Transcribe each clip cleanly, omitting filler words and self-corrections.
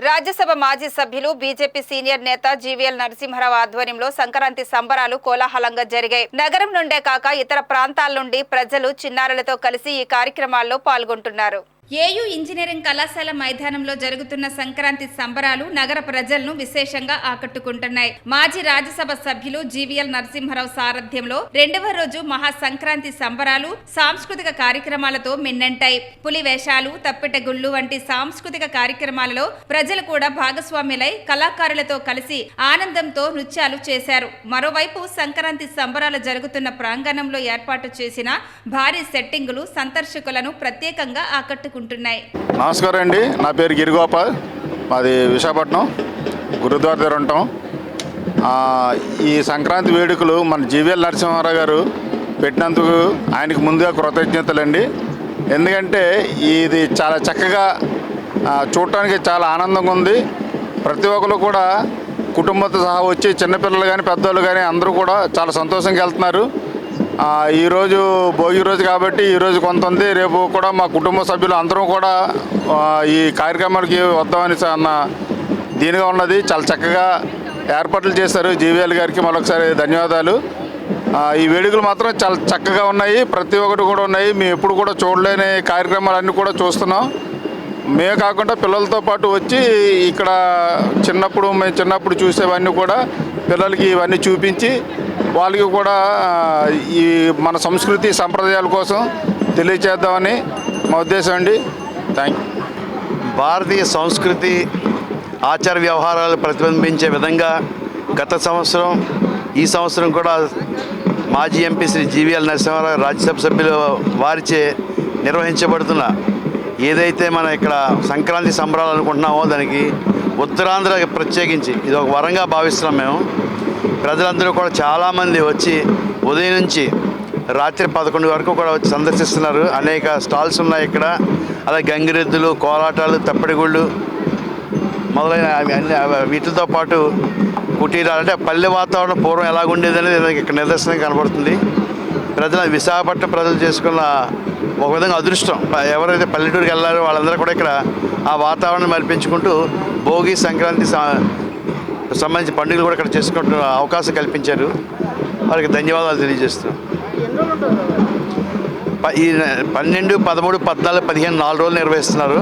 రాజ్యసభ మాజీ సభ్యులు BJP senior నేత జీవీఎల్ నరసింహారావు ఆధ్వర్యంలో సంక్రాంతి సంబరాలు కోలాహలంగా జరిగాయి. నగరం నుండే కాక ఇతర ప్రాంతాల నుండి ప్రజలు చిన్నారులతో కలిసి ఈ కార్యక్రమాల్లో పాల్గొంటున్నారు. ఏయూ ఇంజనీరింగ్ కళాశాల మైదానంలో జరుగుతున్న సంక్రాంతి సంబరాలు నగర ప్రజలను విశేషంగా ఆకట్టుకుంటున్నాయి. మాజీ రాజ్యసభ సభ్యులు జీవీఎల్ నరసింహారావు సారథ్యంలో 2వ రోజు మహా సంక్రాంతి సంబరాలు సాంస్కృతిక కార్యక్రమాలతో మిన్నంటాయి. పులి వేషాలు, తప్పెట గుళ్ళు వంటి సాంస్కృతిక కార్యక్రమాలలో ప్రజలు కూడా భాగస్వామ్యులై కళాకారులతో కలిసి ఆనందంతో నృత్యాలు చేశారు. మరోవైపు సంక్రాంతి సంబరాలు జరుగుతున్న ప్రాంగణంలో ఏర్పాటు చేసిన భారీ సెట్టింగులు సందర్శకులను ప్రత్యేకంగా ఆకట్టుకుంటున్నాయి. నమస్కారం అండి, నా పేరు గిరిగోపాల్, మాది విశాఖపట్నం గురుద్వార దగ్గర ఉంటాం. ఈ సంక్రాంతి వేడుకలు మన జీవీఎల్ నరసింహారావు గారు పెట్టినందుకు ఆయనకు ముందుగా కృతజ్ఞతలండి. ఎందుకంటే ఇది చాలా చక్కగా చూడటానికి చాలా ఆనందంగా ఉంది. ప్రతి ఒక్కరు కూడా కుటుంబంతో సహా వచ్చి చిన్నపిల్లలు కానీ పెద్దవాళ్ళు కానీ అందరూ కూడా చాలా సంతోషంగా వెళ్తున్నారు. ఈరోజు భోగి రోజు కాబట్టి ఈరోజు కొంత ఉంది, రేపు కూడా మా కుటుంబ సభ్యులు అందరం కూడా ఈ కార్యక్రమానికి వద్దామని అన్న దీనిగా ఉన్నది. చాలా చక్కగా ఏర్పాట్లు చేశారు. జీవీఎల్ గారికి మరొకసారి ధన్యవాదాలు. ఈ వేడుకలు మాత్రం చాలా చక్కగా ఉన్నాయి, ప్రతి ఒక్కటి కూడా ఉన్నాయి. మేము ఎప్పుడు కూడా చూడలేని కార్యక్రమాలన్నీ కూడా చూస్తున్నాం. మేమే కాకుండా పిల్లలతో పాటు వచ్చి ఇక్కడ మేము చిన్నప్పుడు చూసేవన్నీ కూడా పిల్లలకి ఇవన్నీ చూపించి వాళ్ళకి కూడా ఈ మన సంస్కృతి సంప్రదాయాల కోసం తెలియచేద్దామని మా ఉద్దేశం అండి. Thank you. భారతీయ సంస్కృతి ఆచార వ్యవహారాలు ప్రతిబింబించే విధంగా గత సంవత్సరం ఈ సంవత్సరం కూడా మాజీ ఎంపీ శ్రీ జీవీఎల్ నరసింహారావు రాజ్యసభ సభ్యులు వారిచే నిర్వహించబడుతున్న ఏదైతే మనం ఇక్కడ సంక్రాంతి సంబరాలు అనుకుంటున్నామో దానికి ఉత్తరాంధ్ర ప్రత్యేకించి ఇది ఒక వరంగా భావిస్తున్నాం మేము. ప్రజలందరూ కూడా చాలామంది వచ్చి ఉదయం నుంచి రాత్రి 11 వరకు కూడా వచ్చి సందర్శిస్తున్నారు. అనేక స్టాల్స్ ఉన్నాయి ఇక్కడ. అలాగే గంగిరెద్దులు, కోలాటాలు, తప్పెడిగుళ్ళు మొదలైన వీటితో పాటు కుటీరాలు, అంటే పల్లె వాతావరణం పూర్వం ఎలాగుండేది అనేది ఇక్కడ నిదర్శనం కనబడుతుంది. విశాఖపట్నం ప్రజలు చేసుకున్న ఒక విధంగా అదృష్టం. ఎవరైతే పల్లెటూరుకి వెళ్ళారో వాళ్ళందరూ కూడా ఇక్కడ ఆ వాతావరణం మరిపించుకుంటూ భోగి, సంక్రాంతి సంబంధించిన పండుగలు కూడా ఇక్కడ చేసుకుంటున్న అవకాశం కల్పించారు. వారికి ధన్యవాదాలు తెలియజేస్తున్నాం. ఈ 12, 13, 14, 15 4 రోజులు నిర్వహిస్తున్నారు.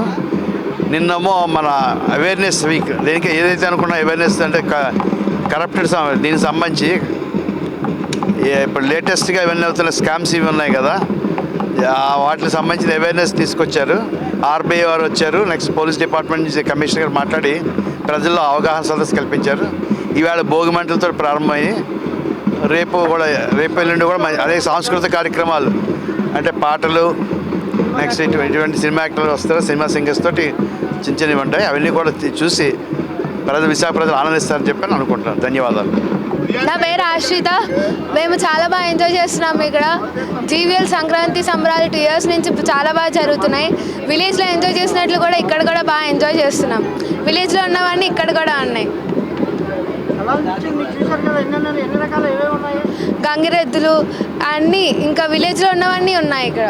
నిన్నేమో మన అవేర్నెస్ వీక్, దేనికి ఏదైతే అనుకున్నా అవేర్నెస్ అంటే కరప్టెడ్ దీనికి సంబంధించి ఇప్పుడు లేటెస్ట్గా ఇవన్నీ అవుతున్న స్కామ్స్ ఇవి ఉన్నాయి కదా, వాటికి సంబంధించిన అవేర్నెస్ తీసుకొచ్చారు. ఆర్బీఐ వారు వచ్చారు, నెక్స్ట్ పోలీస్ డిపార్ట్మెంట్ నుంచి కమిషనర్ గారు మాట్లాడి ప్రజల్లో అవగాహన సదస్సు కల్పించారు. ఈవేళ భోగి మంటలతో ప్రారంభమయ్యి రేపు ఎల్లుండి కూడా అనేక సాంస్కృతిక కార్యక్రమాలు, అంటే పాటలు, నెక్స్ట్ ఇటువంటి సినిమా యాక్టర్లు వస్తారు, సినిమా సింగర్స్ తోటి చిన్నవి ఉంటాయి. అవన్నీ కూడా చూసి విశాఖ ప్రజలు ఆనందిస్తారని చెప్పి అనుకుంటున్నాను. ధన్యవాదాలు. నా పేరు ఆశ్రిత. మేము చాలా బాగా ఎంజాయ్ చేస్తున్నాము. ఇక్కడ జీవీఎల్ సంక్రాంతి సంబరాలు 2 years నుంచి చాలా బాగా జరుగుతున్నాయి. విలేజ్లో ఎంజాయ్ చేసినట్లు కూడా ఇక్కడ కూడా బాగా ఎంజాయ్ చేస్తున్నాం. విలేజ్లో ఉన్నవన్నీ ఇక్కడ కూడా ఉన్నాయి. గంగిరెద్దులు అన్నీ, ఇంకా విలేజ్లో ఉన్నవన్నీ ఉన్నాయి. ఇక్కడ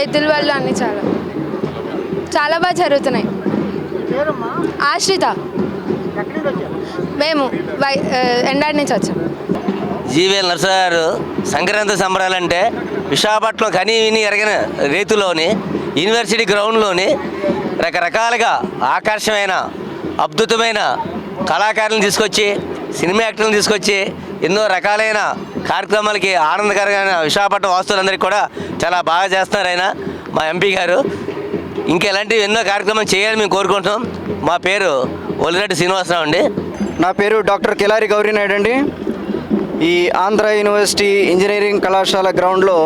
ఎద్దుల వాళ్ళు అన్నీ చాలా బాగా జరుగుతున్నాయి. ఆశ్రిత. మేము ఎండాడి నుంచి వచ్చాం. జీవీఎల్ నరసింహారావు గారు సంక్రాంతి సంబరాలంటే విశాఖపట్నం కనీ విని ఎరగిన రీతిలోని యూనివర్సిటీ గ్రౌండ్లోని రకరకాలుగా ఆకర్షమైన అద్భుతమైన కళాకారులను తీసుకొచ్చి, సినిమా యాక్టర్లను తీసుకొచ్చి ఎన్నో రకాలైన కార్యక్రమాలకి ఆనందకరమైన విశాఖపట్నం వాస్తువులందరికీ కూడా చాలా బాగా చేస్తున్నారు ఆయన, మా ఎంపీ గారు. ఇంకా ఇలాంటివి ఎన్నో కార్యక్రమాలు చేయాలని మేము కోరుకుంటున్నాం. మా పేరు ఒలిరెడ్డి శ్రీనివాసరావు అండి. నా పేరు డాక్టర్ కిలారి గౌరీనాయుడు అండి. ఈ ఆంధ్ర యూనివర్సిటీ ఇంజనీరింగ్ కళాశాల గ్రౌండ్లో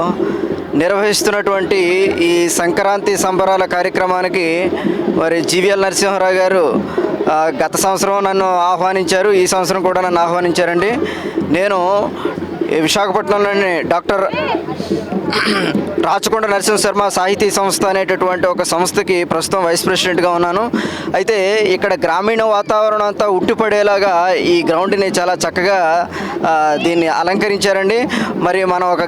నిర్వహిస్తున్నటువంటి ఈ సంక్రాంతి సంబరాల కార్యక్రమానికి మరి జీవీఎల్ నరసింహారావు గారు గత సంవత్సరం నన్ను ఆహ్వానించారు, ఈ సంవత్సరం కూడా నన్ను ఆహ్వానించారండి. నేను విశాఖపట్నంలోని డాక్టర్ రాచకొండ నరసింహ శర్మ సాహితీ సంస్థ అనేటటువంటి ఒక సంస్థకి ప్రస్తుతం వైస్ ప్రెసిడెంట్గా ఉన్నాను. అయితే ఇక్కడ గ్రామీణ వాతావరణం అంతా ఉట్టిపడేలాగా ఈ గ్రౌండ్ని చాలా చక్కగా దీన్ని అలంకరించారండి. మరి మనం ఒక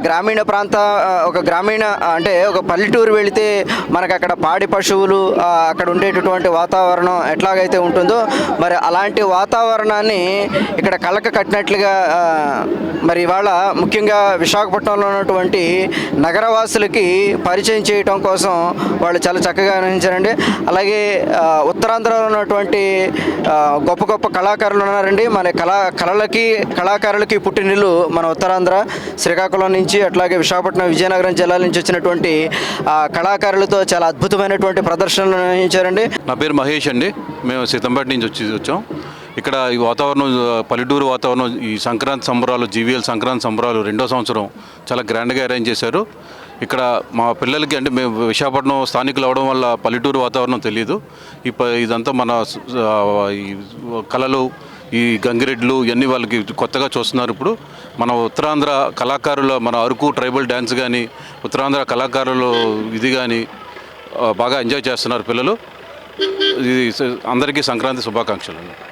గ్రామీణ అంటే ఒక పల్లెటూరు వెళితే మనకు అక్కడ పాడి పశువులు అక్కడ ఉండేటటువంటి వాతావరణం ఎట్లాగైతే ఉంటుందో మరి అలాంటి వాతావరణాన్ని ఇక్కడ కళ్ళకు కట్టినట్లుగా మరి ఇవాళ ముఖ్యంగా విశాఖపట్నంలో ఉన్నటువంటి నగరవాసులకి పరిచయం చేయటం కోసం వాళ్ళు చాలా చక్కగా నిర్వహించారండి. అలాగే ఉత్తరాంధ్రలో ఉన్నటువంటి గొప్ప గొప్ప కళాకారులు ఉన్నారండి. మన కళాకారులకి పుట్టినిల్లు మన ఉత్తరాంధ్ర శ్రీకాకుళం నుంచి అట్లాగే విశాఖపట్నం విజయనగరం జిల్లాల నుంచి వచ్చినటువంటి కళాకారులతో చాలా అద్భుతమైనటువంటి ప్రదర్శనలు నిర్వహించారండి. నా పేరు మహేష్ అండి. మేము సీతంపేట నుంచి వచ్చాం. ఇక్కడ ఈ వాతావరణం పల్లెటూరు వాతావరణం ఈ సంక్రాంతి సంబరాలు జీవీఎల్ సంక్రాంతి సంబరాలు 2వ సంవత్సరం చాలా గ్రాండ్గా అరేంజ్ చేశారు. ఇక్కడ మా పిల్లలకి అంటే మేము విశాఖపట్నం స్థానికులు అవడం వల్ల పల్లెటూరు వాతావరణం తెలియదు. ఇదంతా మన ఈ కళలు ఈ గంగిరెడ్లు ఇవన్నీ వాళ్ళకి కొత్తగా చూస్తున్నారు. ఇప్పుడు మన ఉత్తరాంధ్ర కళాకారుల మన అరకు ట్రైబల్ డ్యాన్స్ కానీ ఉత్తరాంధ్ర కళాకారులు ఇది కానీ బాగా ఎంజాయ్ చేస్తున్నారు పిల్లలు. ఇది అందరికీ సంక్రాంతి శుభాకాంక్షలు.